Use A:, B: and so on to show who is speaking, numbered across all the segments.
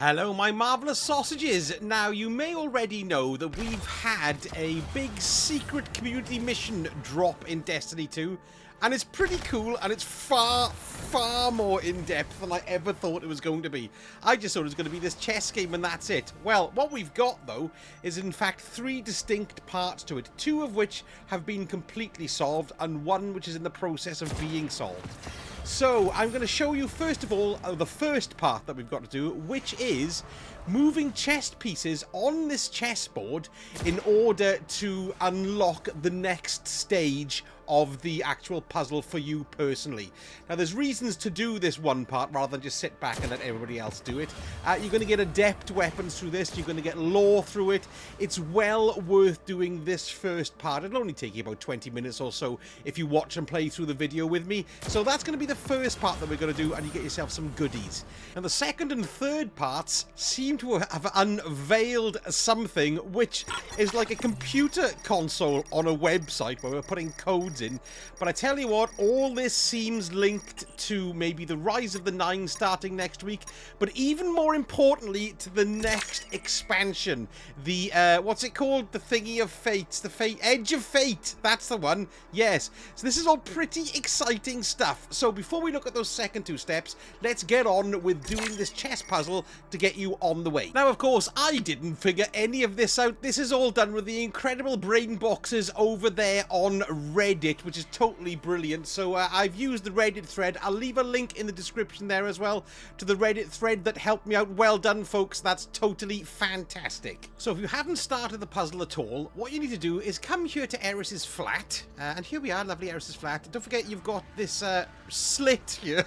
A: Hello, my marvellous sausages. Now, you may already know that we've had a big secret community mission drop in Destiny 2, and it's pretty cool, and it's far, far more in-depth than I ever thought it was going to be. I just thought it was going to be this chess game, and that's it. Well, what we've got, though, is in fact 3 distinct parts to it, 2 of which have been completely solved, and 1 which is in the process of being solved. So, I'm going to show you, first of all, the first part that we've got to do, which is moving chess pieces on this chessboard in order to unlock the next stage of the actual puzzle for you personally. Now, there's reasons to do this one part rather than just sit back and let everybody else do it. You're going to get Adept weapons through this. You're going to get lore through it. It's well worth doing this first part. It'll only take you about 20 minutes or so if you watch and play through the video with me. So that's going to be the first part that we're going to do, and you get yourself some goodies. And the second and third parts seem to have unveiled something which is like a computer console on a website where we're putting codes in. But I tell you what, all this seems linked to maybe the Rise of the Nine starting next week, but even more importantly to the next expansion, the what's it called, the thingy of fate, the Edge of Fate, that's the one. Yes, so this is all pretty exciting stuff. So before we look at those second 2 steps, let's get on with doing this chess puzzle to get you on the way. Now, of course, I didn't figure any of this out. This is all done with the incredible brain boxes over there on Reddit, which is totally brilliant. So I've used the Reddit thread. I'll leave a link in the description there as well to the Reddit thread that helped me out. Well done, folks. That's totally fantastic. So if you haven't started the puzzle at all, what you need to do is come here to Eris's flat. And here we are, lovely Eris's flat. Don't forget you've got this slit here,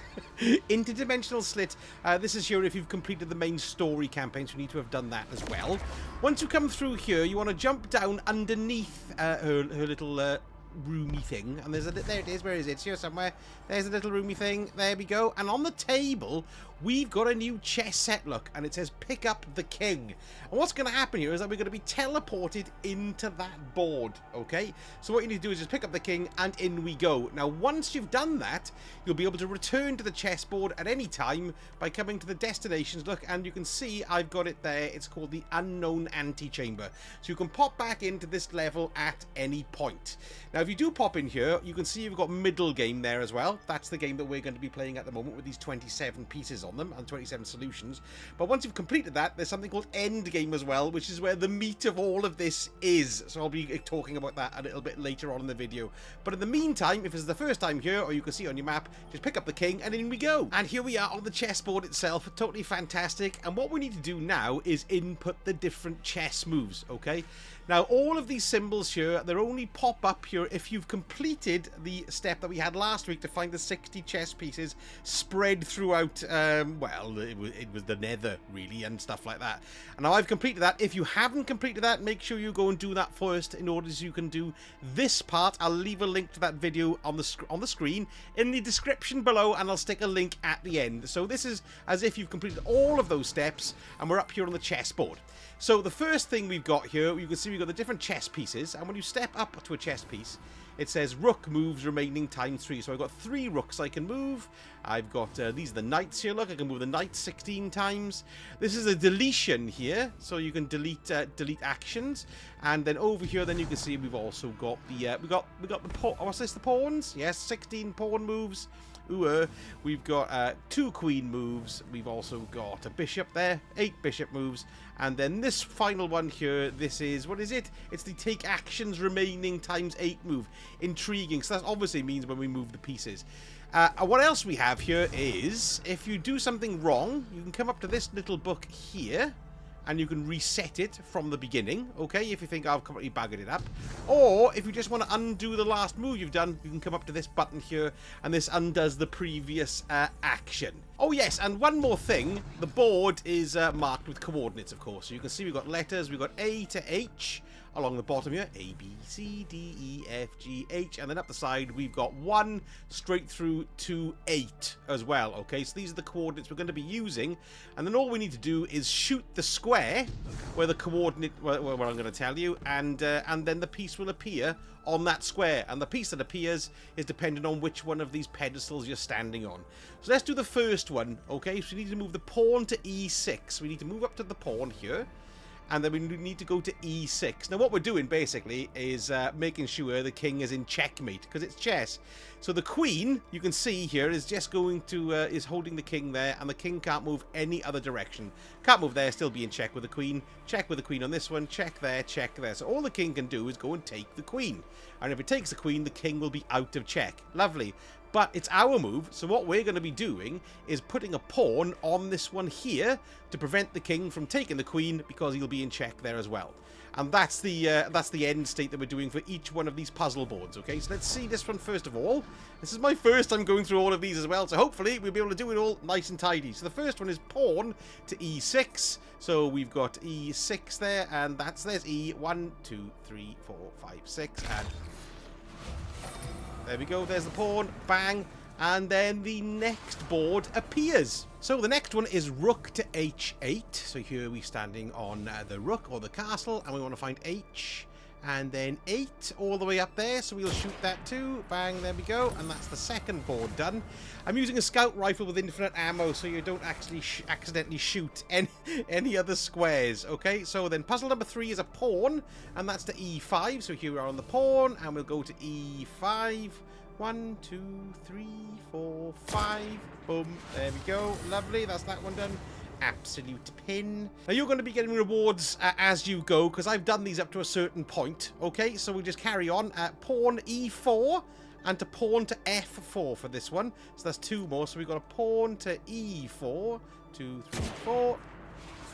A: interdimensional slit. This is here if you've completed the main story campaign, so you need to have done that as well. Once you come through here, you want to jump down underneath her little roomy thing, and there it is. Where is it? It's here somewhere. There's a little roomy thing. There we go. And on the table we've got a new chess set, look, and it says pick up the king. And what's going to happen here is that we're going to be teleported into that board. Okay, so what you need to do is just pick up the king, and in we go. Now, once you've done that, you'll be able to return to the chessboard at any time by coming to the destinations. Look, and you can see I've got it there. It's called the unknown antechamber, so you can pop back into this level at any point. Now, if you do pop in here, you can see you've got middle game there as well. That's the game that we're going to be playing at the moment with these 27 pieces on them and 27 solutions. But once you've completed that, there's something called end game as well, which is where the meat of all of this is. So I'll be talking about that a little bit later on in the video. But in the meantime, if it's the first time here, or you can see on your map, just pick up the king and in we go. And here we are on the chessboard itself. Totally fantastic. And what we need to do now is input the different chess moves, okay? Now, all of these symbols here, they only pop up here if you've completed the step that we had last week to find the 60 chess pieces spread throughout, well, it was the nether, really, and stuff like that. And now I've completed that. If you haven't completed that, make sure you go and do that first in order so you can do this part. I'll leave a link to that video on the screen in the description below, and I'll stick a link at the end. So this is as if you've completed all of those steps, and we're up here on the chessboard. So the first thing we've got here, you can see we've got the different chess pieces, and when you step up to a chess piece, it says rook moves remaining ×3. So I've got 3 rooks I can move. I've got these are the knights here. Look, I can move the knight 16 times. This is a deletion here, so you can delete actions. And then over here, then you can see we've also got the we got the what's this? The pawns? Yes, 16 pawn moves. We've got 2 queen moves. We've also got a bishop there, 8 bishop moves, and then this final one here, this is, what is it? It's the take actions remaining ×8 move. Intriguing, so that obviously means when we move the pieces. What else we have here is, if you do something wrong, you can come up to this little book here, and you can reset it from the beginning, okay, if you think I've completely buggered it up. Or, if you just want to undo the last move you've done, you can come up to this button here, and this undoes the previous action. Oh yes, and one more thing, the board is marked with coordinates, of course. So you can see we've got letters, we've got A to H, along the bottom here, A, B, C, D, E, F, G, H, and then up the side we've got 1 straight through to 8 as well, okay? So these are the coordinates we're going to be using, and then all we need to do is shoot the square where the coordinate, where I'm going to tell you, and then the piece will appear on that square, and the piece that appears is dependent on which one of these pedestals you're standing on. So let's do the first one, okay? So we need to move the pawn to e6. We need to move up to the pawn here, and then we need to go to e6. Now what we're doing basically is making sure the king is in checkmate, because it's chess. So the queen, you can see here, is just going to is holding the king there, and the king can't move any other direction. Can't move there, still be in check with the queen. Check with the queen on this one, check there, check there. So all the king can do is go and take the queen, and if it takes the queen, the king will be out of check. Lovely. But it's our move, so what we're going to be doing is putting a pawn on this one here to prevent the king from taking the queen, because he'll be in check there as well. And that's the end state that we're doing for each one of these puzzle boards, okay? So let's see this one first of all. This is my first time going through all of these as well, so hopefully we'll be able to do it all nice and tidy. So the first one is pawn to e6. So we've got e6 there, and there's e1, 2, 3, 4, 5, 6, and there we go, there's the pawn, bang, and then the next board appears. So the next one is Rook to H8. So here we're standing on the rook or the castle, and we want to find H, and then 8 all the way up there, so we'll shoot that too. Bang, there we go, and that's the second board done. I'm using a scout rifle with infinite ammo, so you don't actually accidentally shoot any other squares, okay? So then puzzle number 3 is a pawn, and that's to e5. So here we are on the pawn, and we'll go to e5. 1, 2, 3, 4, 5. Boom. There we go. Lovely. That's that one done. Absolute pin. Now you're going to be getting rewards as you go, because I've done these up to a certain point. Okay, so we'll just carry on. Pawn e4 and to pawn to f4 for this one. So that's 2 more. So we've got a pawn to e4. 2, 3, 4.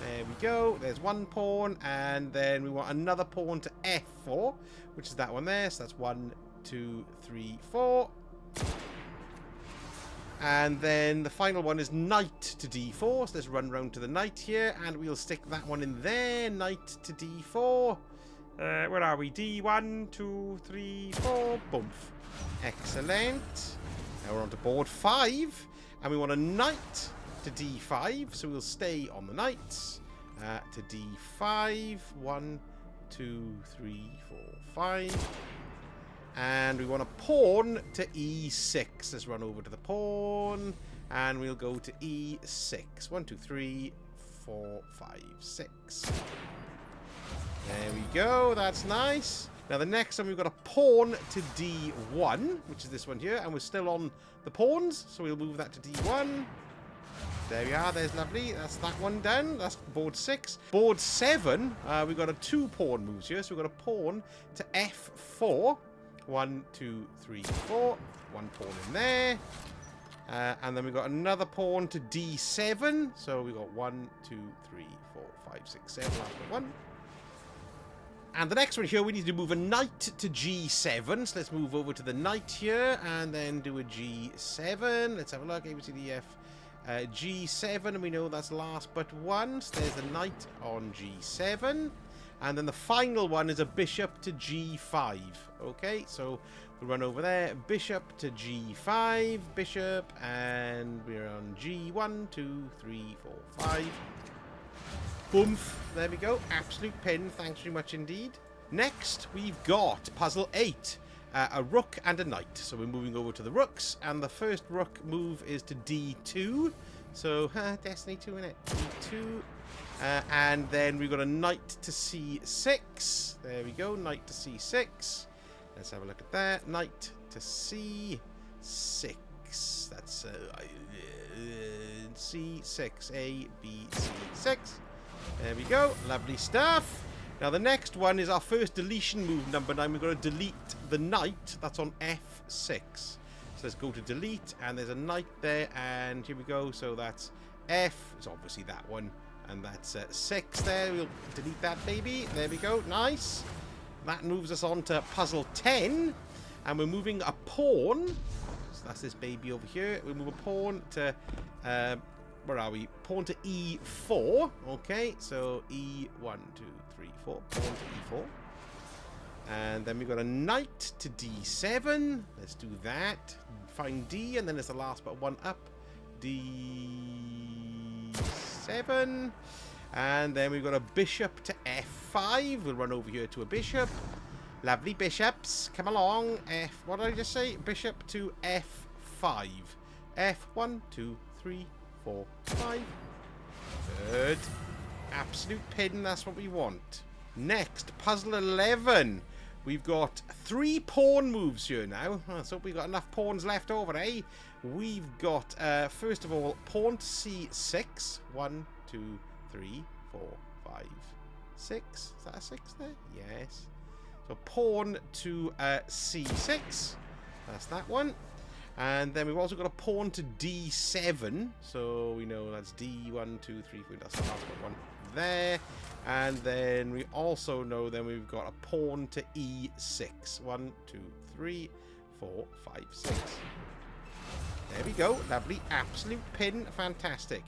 A: There we go. There's 1 pawn, and then we want another pawn to f4, which is that one there. So that's 1, 2, 3, 4. And then the final one is knight to d4. So let's run round to the knight here, and we'll stick that one in there. Knight to d4. Where are we? d1, 2, 3, 4. Boom. Excellent. Now we're on to board 5, and we want a knight to d5. So we'll stay on the knights. To d5. 1, 2, 3, 4, 5. And we want a pawn to e6. Let's run over to the pawn, and we'll go to e6. 1, 2, 3, 4, 5, 6. There we go. That's nice. Now the next one, we've got a pawn to d1, which is this one here, and we're still on the pawns, so we'll move that to d1. There we are. There's lovely. That's that one done. That's board 6. Board 7, we've got a 2 pawn moves here. So we've got a pawn to f4. 1, 2, 3, 4. 1 pawn in there. And then we've got another pawn to d7. So we've got 1, 2, 3, 4, 5, 6, 7 after 1. And the next one here, we need to move a knight to g7. So let's move over to the knight here, and then do a g7. Let's have a look. A, B, C, D, F. G7, and we know that's last but one. So there's the knight on g7. And then the final one is a bishop to g5. Okay, so we'll run over there. Bishop to g5. Bishop. And we're on g1, 2, 3, 4, 5. Boomf. There we go. Absolute pin. Thanks very much indeed. Next, we've got puzzle 8. A rook and a knight. So we're moving over to the rooks. And the first rook move is to d2. So, Destiny 2 in it. d2. And then we've got a knight to c6. There we go. Knight to c6. Let's have a look at that. Knight to c6. That's c6. A, B, c6. There we go. Lovely stuff. Now the next one is our first deletion move, number 9. We've got to delete the knight. That's on f6. So let's go to delete, and there's a knight there, and here we go. So that's F. It's obviously that one, and that's 6 there. We'll delete that baby. There we go. Nice. That moves us on to puzzle 10, and we're moving a pawn. So that's this baby over here. We move a pawn to where are we? Pawn to e4. Okay, so e1, 2, 3, 4. Pawn to e4. And then we've got a knight to d7. Let's do that. Find d, and then it's the last but one up. d7. And then we've got a bishop to f5. We'll run over here to a bishop. Lovely bishops. Come along. What did I just say? Bishop to F5. F1, 2, 3, 4, 5. Good. Absolute pin. That's what we want. Next, puzzle 11. We've got 3 pawn moves here now. Let's hope we've got enough pawns left over, eh? We've got, first of all, pawn to C6. 1, 2, 3, 4, 5, 6. Is that a 6 there? Yes. So pawn to C6. That's that one. And then we've also got a pawn to D7. So we know that's D1, 2, 3, 4. That's the last one there. And then we also know then we've got a pawn to E6. 1, 2, 3, 4, 5, 6. There we go. Lovely. Absolute pin. Fantastic.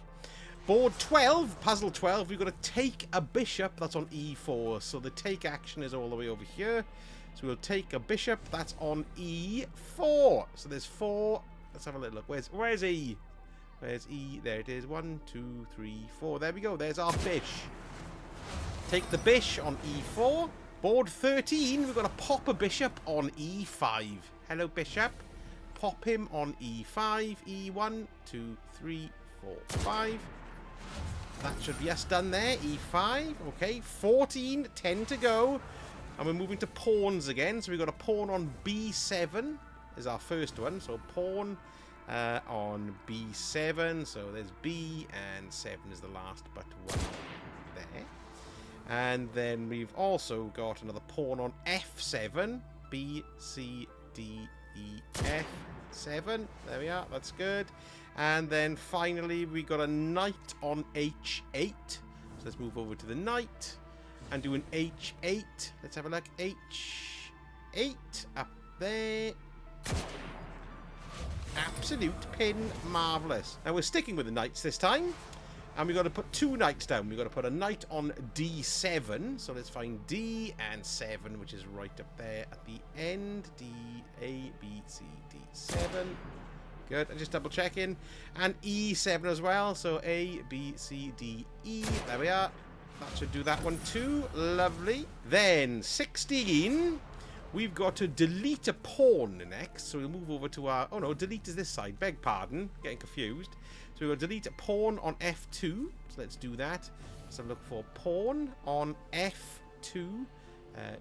A: Board 12, puzzle 12, we've got to take a bishop. That's on E4. So the take action is all the way over here. So we'll take a bishop. That's on E4. So there's 4. Let's have a little look. Where's E? Where's E? There it is. 1, 2, 3, 4. There we go. There's our bish. Take the bish on E4. Board 13, we've got to pop a bishop on E5. Hello, bishop. Pop him on E5. E1, 2, 3, 4, 5. That should be us done there. E5. Okay, 14, 10 to go. And we're moving to pawns again. So we've got a pawn on B7 is our first one. So pawn on B7. So there's B and 7 is the last but one there. And then we've also got another pawn on F7. B, C, D, E, F. 7. There we are. That's good. And then finally we got a knight on H8. So let's move over to the knight and do an H8. Let's have a look. H8 up there. Absolute pin. Marvellous. Now we're sticking with the knights this time. And we've got to put 2 knights down. We've got to put a knight on D7. So let's find D and 7, which is right up there at the end. D, A, B, C, D, 7. Good. I'm just double checking. And E7 as well. So A, B, C, D, E. There we are. That should do that one too. Lovely. Then 16. We've got to delete a pawn next. So we'll move over to our... Oh no, delete is this side. Beg pardon. Getting confused. So we've got to delete a pawn on F2. So let's do that. Let's have a look for pawn on F2.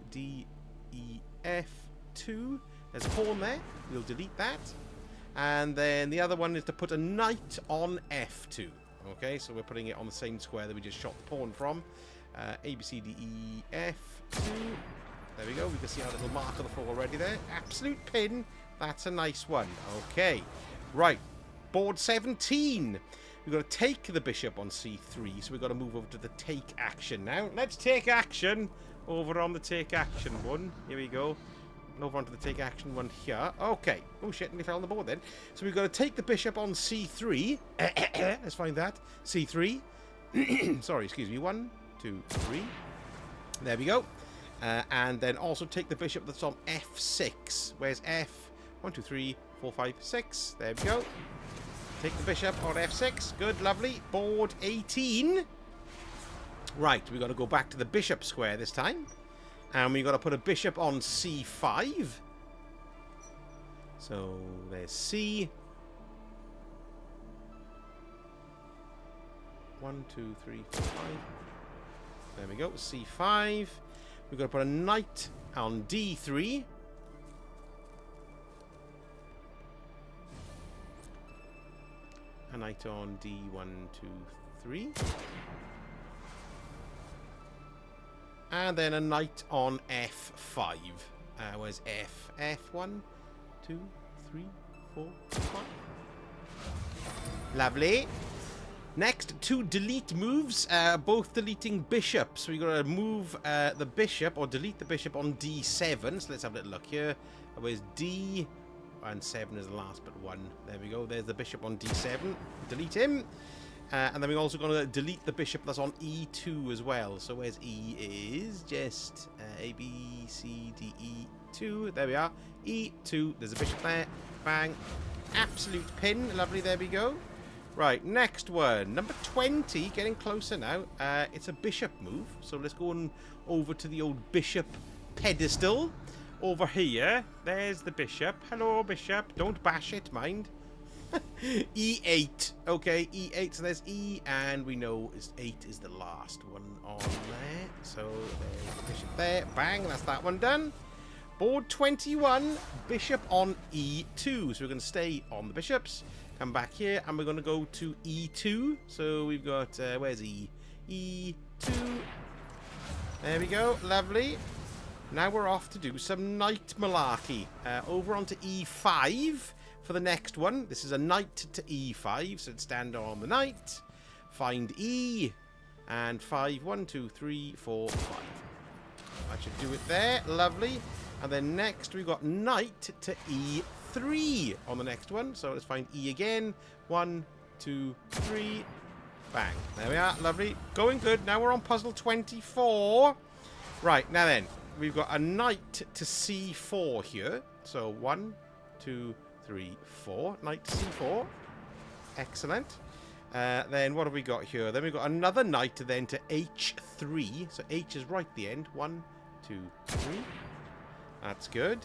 A: D, E, F2. There's a pawn there. We'll delete that. And then the other one is to put a knight on F2. Okay, so we're putting it on the same square that we just shot the pawn from. A, B, C, D, E, F2. There we go. We can see our little mark on the floor already there. Absolute pin. That's a nice one. Okay. Right. Board 17. We've got to take the bishop on C3. So we've got to move over to the take action now. Let's take action. Over on the take action one. Here we go. Over onto the take action one here. Okay. Oh shit, nearly fell on the board then. So we've got to take the bishop on C3. Let's find that. C3. Sorry, excuse me. 1, 2, 3. There we go. And then also take the bishop that's on F6. Where's F? 1, 2, 3, 4, 5, 6. There we go. Take the bishop on F6. Good, lovely. Board 18. Right, we've got to go back to the bishop square this time. And we've got to put a bishop on C5. So there's C. 1, 2, 3, 4, 5. There we go. C5. We've got to put a knight on D3. A knight on D1, 2, 3. And then a knight on F5. Where's F? F1, 2, 3, 4, 5. Lovely. Next, 2 delete moves, both deleting bishops. So we've got to move the bishop, or delete the bishop on D7. So let's have a little look here. Where's D? And 7 is the last but 1. There we go. There's the bishop on D7. Delete him. And then we're also going to delete the bishop that's on E2 as well. So where's E is? Just A, B, C, D, E2. There we are. E2. There's a bishop there. Bang. Absolute pin. Lovely. There we go. Right, next one. Number 20. Getting closer now. It's a bishop move. So let's go on over to the old bishop pedestal over here. There's the bishop. Hello, bishop. Don't bash it, mind. E8. Okay, E8. So there's E, and we know 8 is the last one on there. So there's the bishop there. Bang, that's that one done. Board 21, bishop on E2. So we're going to stay on the bishops. Come back here, and we're going to go to E2. So we've got, where's E? E2. There we go. Lovely. Now we're off to do some knight malarkey. Over onto E5 for the next one. This is a knight to E5, so let's stand on the knight. Find E. And 5, 1, 2, 3, 4, 5. That should do it there. Lovely. And then next we've got knight to E3 on the next one. So let's find E again. 1, 2, 3. Bang. There we are. Lovely. Going good. Now we're on puzzle 24. Right. Now then, we've got a knight to C4 here. So 1, 2, 3, 4. Knight to C4. Excellent. Then what have we got here? Then we've got another knight then to H3. So H is right at the end. 1, 2, 3. That's good.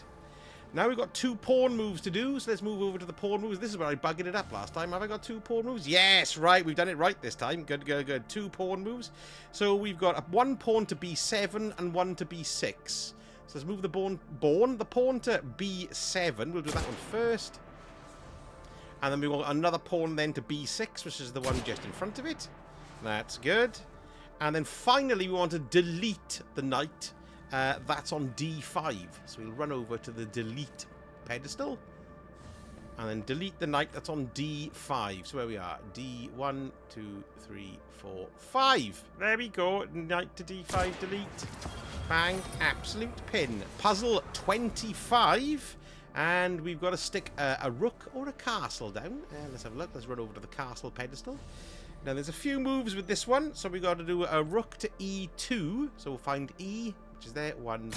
A: Now we've got 2 pawn moves to do, so let's move over to the pawn moves. This is where I buggered it up last time. Have I got 2 pawn moves? Yes, right. We've done it right this time. Good, good, good. 2 pawn moves. So we've got 1 pawn to B7 and 1 to B6. So let's move the pawn to B7. We'll do that one first. And then we want another pawn then to B6, which is the one just in front of it. That's good. And then finally we want to delete the knight. That's on D5. So we'll run over to the delete pedestal. And then delete the knight that's on D5. So where we are. D1, 2, 3, 4, 5. There we go. Knight to D5 delete. Bang. Absolute pin. Puzzle 25. And we've got to stick a rook or a castle down. Let's have a look. Let's run over to the castle pedestal. Now there's a few moves with this one. So we've got to do a rook to E2. So we'll find E, which is there. 1,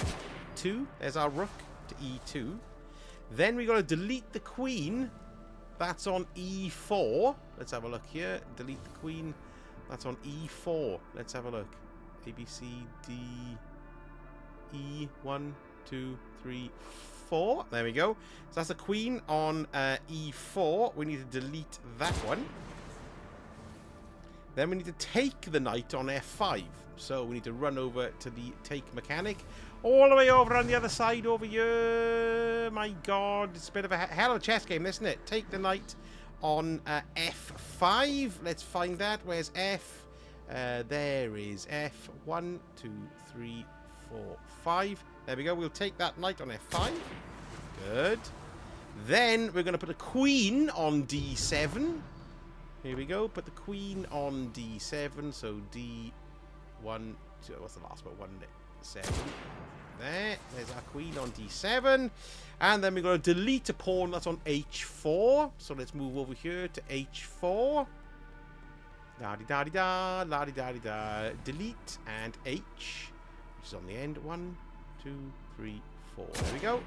A: 2. There's our rook to E2. Then we've got to delete the queen. That's on E4. Let's have a look here. Delete the queen. That's on E4. Let's have a look. A, B, C, D, E. 1, 2, 3, 4. There we go. So that's the queen on E4. We need to delete that one. Then we need to take the knight on F5. So we need to run over to the take mechanic. All the way over on the other side over here. My God, it's a bit of a hell of a chess game, isn't it? Take the knight on F5. Let's find that. Where's F? There is F. 1, 2, 3, 4, 5. There we go. We'll take that knight on F5. Good. Then we're going to put a queen on D7. Here we go. Put the queen on D7. So D1, 2. What's the last one? 1, 7. There. There's our queen on D7. And then we're going to delete a pawn that's on H4. So let's move over here to H4. La-di-da-di-da. La-di-da-di-da. Delete and H, which is on the end. 1, 2, 3, 4. There we go.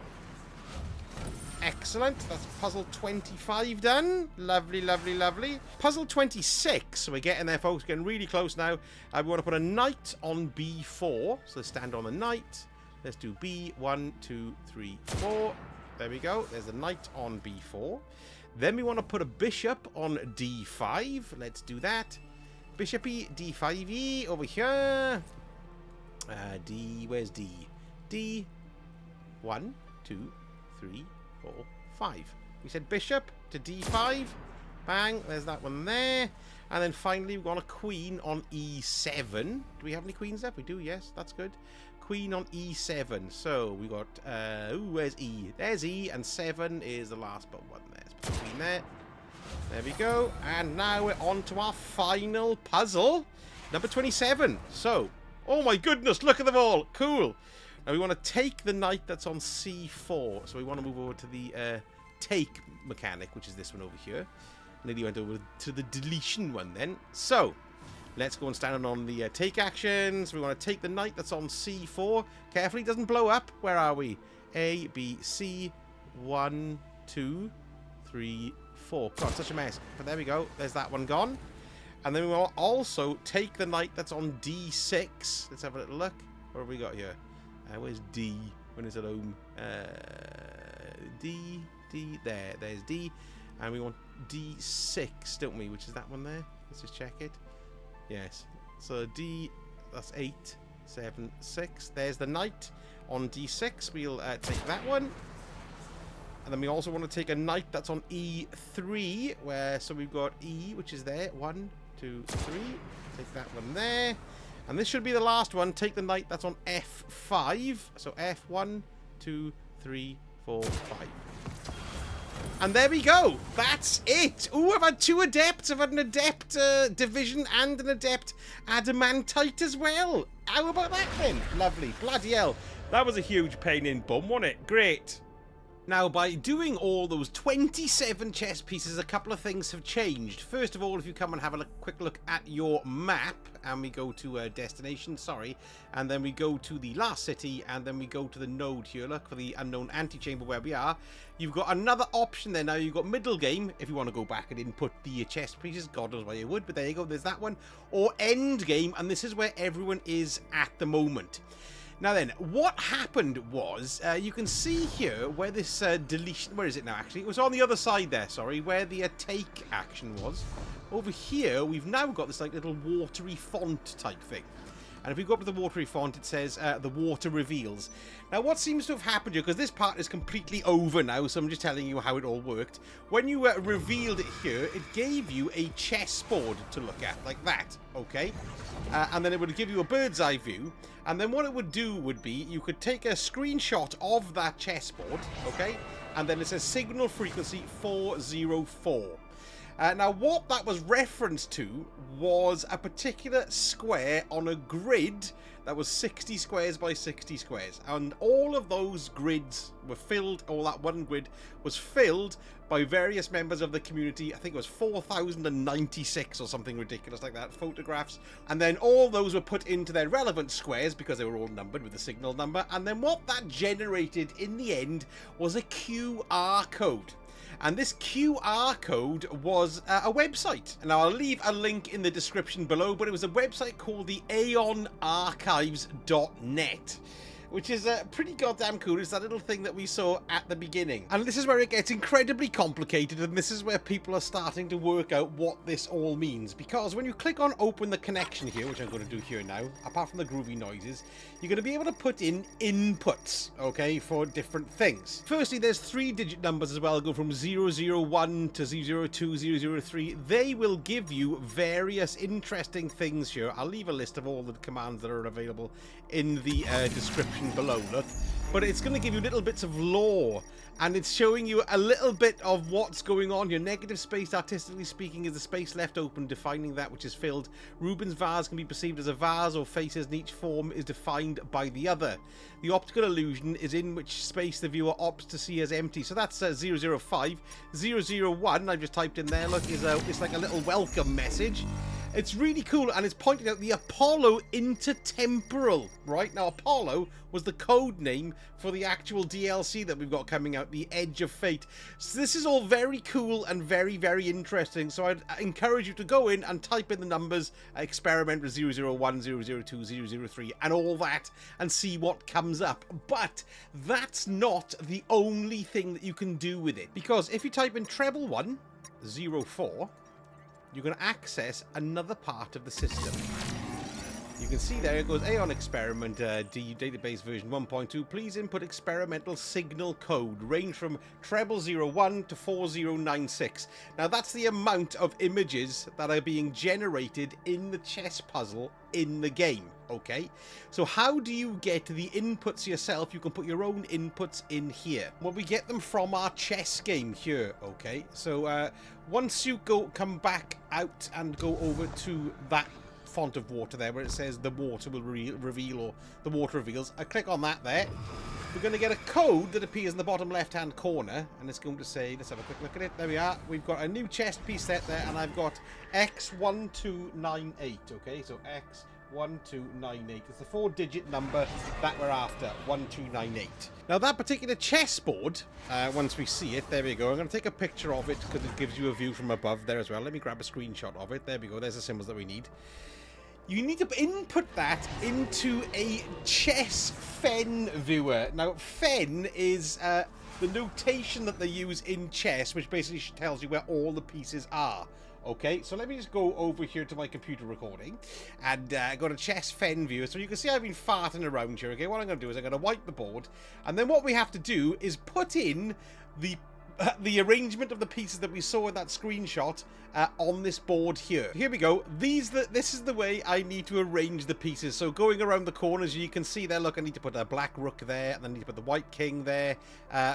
A: Excellent. That's puzzle 25 done. Lovely, lovely, lovely. Puzzle 26. So we're getting there, folks. Getting really close now. We want to put a knight on B4. So let's stand on the knight. Let's do B1, 2, 3, 4. There we go. There's the knight on B4. Then we want to put a bishop on D5. Let's do that. Bishop E, D5E over here. D, where's D? D, 1, 2, 3, 4, 5. We said bishop to D5. Bang, there's that one there. And then finally we've got a queen on E7. Do we have any queens left? We do, yes, that's good. Queen on E7. So we got, where's E? There's E, and 7 is the last but one. There's the queen there. There we go. And now we're on to our final puzzle, number 27. So, oh my goodness, look at them all. Cool. Now we want to take the knight that's on C4. So we want to move over to the take mechanic, which is this one over here. Nearly went over to the deletion one then. So let's go and stand on the take actions. We want to take the knight that's on C4. Carefully, it doesn't blow up. Where are we? A, B, C. 1, 2, 3, 4. God, such a mess. But there we go. There's that one gone. And then we will also take the knight that's on D6. Let's have a little look. What have we got here? Where's D when it's at home? D, there's D. And we want D6, don't we? Which is that one there? Let's just check it. Yes. So D, that's 8, 7, 6. There's the knight on D6. We'll take that one. And then we also want to take a knight that's on E3. So we've got E, which is there. 1, 2, 3. Take that one there. And this should be the last one. Take the knight that's on F5. So F1, 2, 3, 4, 5. And there we go. That's it. Ooh, I've had 2 adepts. I've had an adept division and an adept adamantite as well. How about that then? Lovely. Bloody hell. That was a huge pain in bum, wasn't it? Great. Now, by doing all those 27 chess pieces, a couple of things have changed. First of all, if you come and have a quick look at your map, and we go to destination, and then we go to the last city, and then we go to the node here, look, for the unknown antechamber where we are, you've got another option there now. You've got middle game, if you want to go back and input the chess pieces, God knows why you would, but there you go, there's that one, or end game, and this is where everyone is at the moment. Now then, what happened was, you can see here where this deletion, where is it now actually? It was on the other side there, sorry, where the take action was. Over here, we've now got this like little watery font type thing. And if we go up to the watery font, it says the water reveals. Now, what seems to have happened here, because this part is completely over now, so I'm just telling you how it all worked. When you revealed it here, it gave you a chessboard to look at, like that, okay? And then it would give you a bird's eye view. And then what it would do would be, you could take a screenshot of that chessboard, okay? And then it says signal frequency 404. Now, what that was referenced to was a particular square on a grid that was 60 squares by 60 squares. And all of those grids were filled, all that one grid was filled by various members of the community. I think it was 4,096 or something ridiculous like that, photographs. And then all those were put into their relevant squares because they were all numbered with the signal number. And then what that generated in the end was a QR code. And this QR code was a website. Now, I'll leave a link in the description below, but it was a website called the aeonarchives.net. Which is pretty goddamn cool. It's that little thing that we saw at the beginning. And this is where it gets incredibly complicated, and this is where people are starting to work out what this all means. Because when you click on open the connection here, which I'm going to do here now, apart from the groovy noises, you're going to be able to put in inputs, okay, for different things. Firstly, there's 3-digit numbers as well, go from 001 to 002, 003. They will give you various interesting things here. I'll leave a list of all the commands that are available in the description below, look, but it's going to give you little bits of lore, and it's showing you a little bit of what's going on here. Negative space, artistically speaking, is the space left open, defining that which is filled. Rubens' vase can be perceived as a vase or faces, and each form is defined by the other. The optical illusion is in which space the viewer opts to see as empty. So that's 005. 001, I've just typed in there, look, it's like a little welcome message. It's really cool, and it's pointing out the Apollo intertemporal, right? Now, Apollo was the code name for the actual DLC that we've got coming out, the Edge of Fate. So this is all very cool and very, very interesting. So I'd encourage you to go in and type in the numbers, experiment with 001, 002, 003, and all that, and see what comes up. But that's not the only thing that you can do with it. Because if you type in treble 1, 04, you're going to access another part of the system. You can see there it goes Aeon Experiment D database version 1.2. Please input experimental signal code range from treble 01 to 4096. Now that's the amount of images that are being generated in the chess puzzle in the game. Okay, so how do you get the inputs yourself? You can put your own inputs in here. Well, we get them from our chess game here. Okay, so once you come back out and go over to that font of water there where it says the water will reveal, or the water reveals, I click on that there. We're going to get a code that appears in the bottom left hand corner, and it's going to say, let's have a quick look at it. There we are. We've got a new chess piece set there, and I've got X1298. Okay, so X1298. It's the 4-digit number that we're after, 1298. Now that particular chessboard, once we see it, there we go. I'm going to take a picture of it because it gives you a view from above there as well. Let me grab a screenshot of it. There we go. There's the symbols that we need. you need to input that into a chess FEN viewer. Now, FEN is the notation that they use in chess, which basically tells you where all the pieces are. Okay, so let me just go over here to my computer recording and go to chess FEN viewer. So you can see I've been farting around here. Okay, what I'm going to do is I'm going to wipe the board, and then what we have to do is put in the arrangement of the pieces that we saw in that screenshot on this board here. Here we go. This is the way I need to arrange the pieces. So going around the corners, you can see there, look, I need to put a black rook there, and then I need to put the white king there,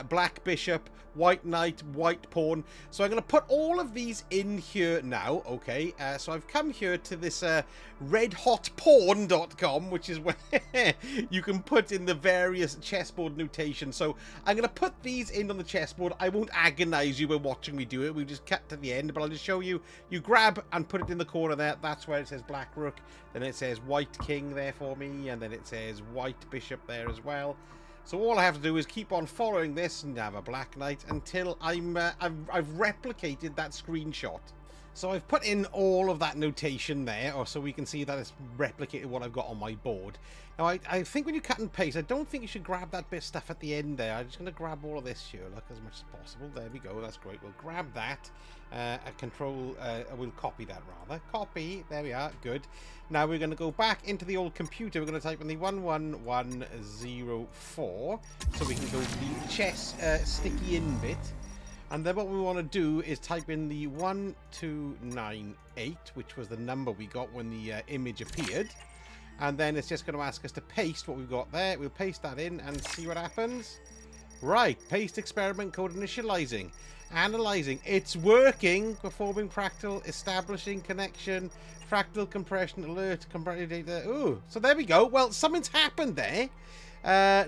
A: black bishop, white knight, white pawn. So I'm going to put all of these in here now, okay? So I've come here to this redhotpawn.com, which is where you can put in the various chessboard notation. So I'm going to put these in on the chessboard. I won't agonize you by watching me do it. We'll just cut to the end, but I'll just show you. You grab and put it in the corner there. That's where it says black rook. Then it says white king there for me, and then it says white bishop there as well. So all I have to do is keep on following this and have a black knight until I've replicated that screenshot. So I've put in all of that notation there, or so we can see that it's replicated what I've got on my board. Now, I think when you cut and paste, I don't think you should grab that bit of stuff at the end there. I'm just going to grab all of this here, look, as much as possible. There we go, that's great. We'll grab that, we'll copy that rather. Copy, there we are, good. Now we're going to go back into the old computer. We're going to type in the 11104, so we can go to the chess sticky in bit. And then what we want to do is type in the 1298, which was the number we got when the image appeared. And then it's just going to ask us to paste what we've got there. We'll paste that in and see what happens. Right, paste experiment code initializing. Analyzing. It's working. Performing fractal, establishing connection, fractal compression, alert, compressing data. Ooh, so there we go. Well, something's happened there.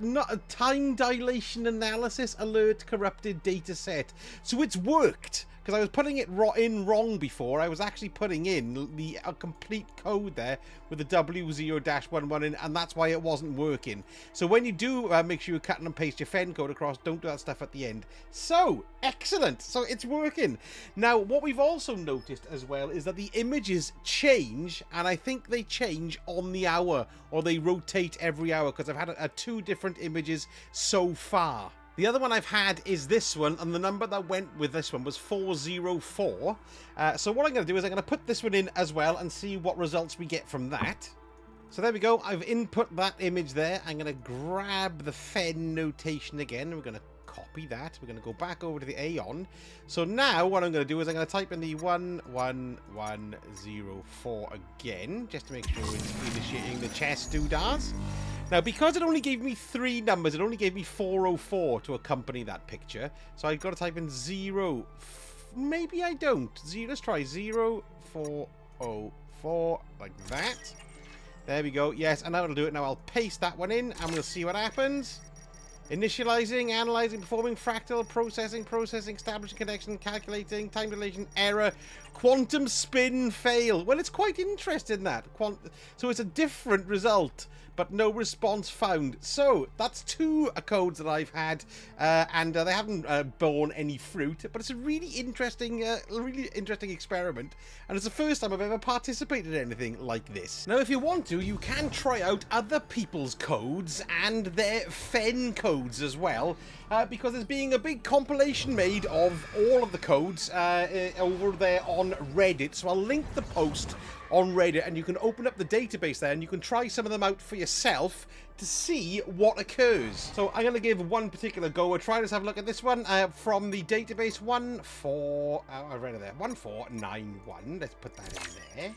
A: Not a time dilation analysis alert corrupted data set. So it's worked, because I was putting it in wrong before. I was actually putting in a complete code there with the W0-11 in, and that's why it wasn't working. So when you do make sure you cut and paste your FEN code across, don't do that stuff at the end. So, excellent. So it's working. Now, what we've also noticed as well is that the images change, and I think they change on the hour, or they rotate every hour, because I've had two different images so far. The other one I've had is this one, and the number that went with this one was 404. So what I'm going to do is I'm going to put this one in as well and see what results we get from that. So there we go. I've input that image there. I'm going to grab the FEN notation again. We're going to copy that. We're going to go back over to the Aeon. So now what I'm going to do is I'm going to type in the 11104 again, just to make sure it's initiating the chess doodads. Now, because it only gave me 3 numbers, it only gave me 404 to accompany that picture. So I've got to type in 0. Maybe I don't. Let's try 0404, like that. There we go. Yes, and that'll do it. Now I'll paste that one in, and we'll see what happens. Initializing, analyzing, performing fractal, processing, establishing connection, calculating, time dilation, error, quantum spin, fail. Well, it's quite interesting that. So it's a different result, but no response found. So that's 2 codes that I've had, and they haven't borne any fruit, but it's a really interesting experiment, and it's the first time I've ever participated in anything like this. Now, if you want to, you can try out other people's codes and their FEN codes as well, because there's being a big compilation made of all of the codes over there on Reddit. So I'll link the post on Reddit, and you can open up the database there, and you can try some of them out for yourself to see what occurs. So I'm going to give one particular go. Let's have a look at this one from the database 1491. Let's put that in there.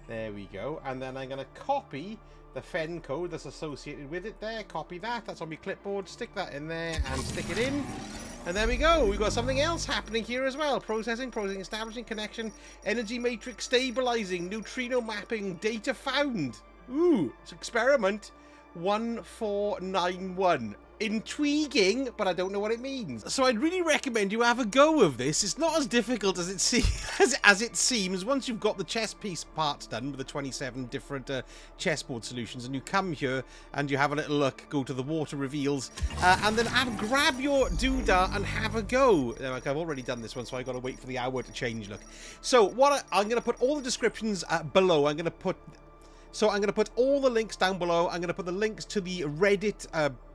A: There we go. And then I'm going to copy the FEN code that's associated with it there. Copy that. That's on my clipboard. Stick that in there and stick it in. And there we go. We've got something else happening here as well. Processing, establishing connection, energy matrix stabilizing, neutrino mapping, data found. Ooh, it's experiment 1491. Intriguing, but I don't know what it means. So I'd really recommend you have a go of this. It's not as difficult as it seems once you've got the chess piece parts done with the 27 different chessboard solutions, and you come here and you have a little look, go to the water reveals, and then grab your doodah and have a go. Like, I've already done this one, so I've got to wait for the hour to change. Look. So I'm going to put all the descriptions below. I'm going to put So I'm going to put all the links down below. I'm going to put the links to the Reddit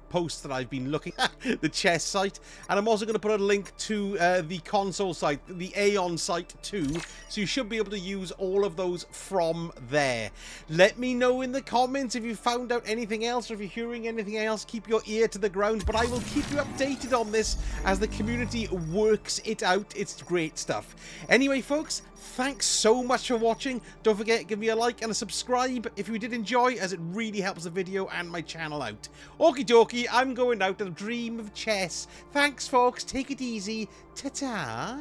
A: posts that I've been looking at, the chess site, and I'm also going to put a link to the console site, the Aeon site too, so you should be able to use all of those from there. Let me know in the comments if you found out anything else, or if you're hearing anything else. Keep your ear to the ground, but I will keep you updated on this as the community works it out. It's great stuff. Anyway, folks, thanks so much for watching. Don't forget, give me a like and a subscribe if you did enjoy, as it really helps the video and my channel out. Okie dokie, I'm going out to dream of chess. Thanks, folks. Take it easy. Ta-ta.